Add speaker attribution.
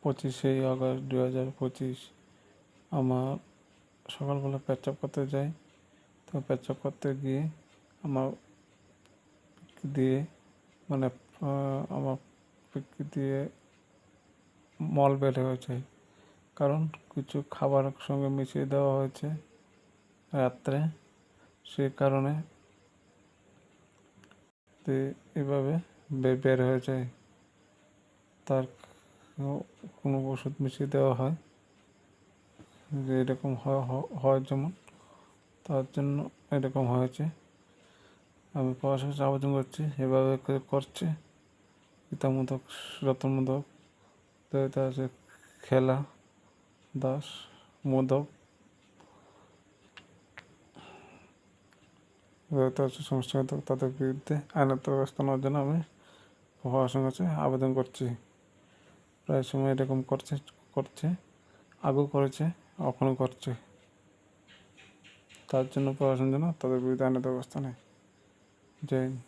Speaker 1: 25 August 2025 আমার সকালবেলা পেচ্ছাপ করতে যাই। তো পেচ্ছাপ করতে গিয়ে আমার দিয়ে মানে আমার পিঠে দিয়ে মল বের হয়েছে, কারণ কিছু খাবারের সঙ্গে মিশিয়ে দেওয়া হয়েছে রাত্রে, সেই কারণে এভাবে বের হয়ে যায়। তার কোনো ওষুধ মিশিয়ে দেওয়া হয় যে এরকম হয় যেমন, তার জন্য এরকম হয়েছে। আমি প্রশাসনের আবেদন করছি এভাবে করছে পিতামূলক রতনমূলক আছে খেলা দাস মোদক সমস্যা তাদের বিরুদ্ধে আইনত ব্যবস্থা নেওয়ার জন্য আমি প্রশাসনের কাছে আবেদন করছি। প্রায় সময় এরকম করছে আগেও করেছে, এখনও করছে। তার জন্য প্রশাসন যেন তাদের বিরুদ্ধে আইনত ব্যবস্থা নেয়। জয় হিন্দ।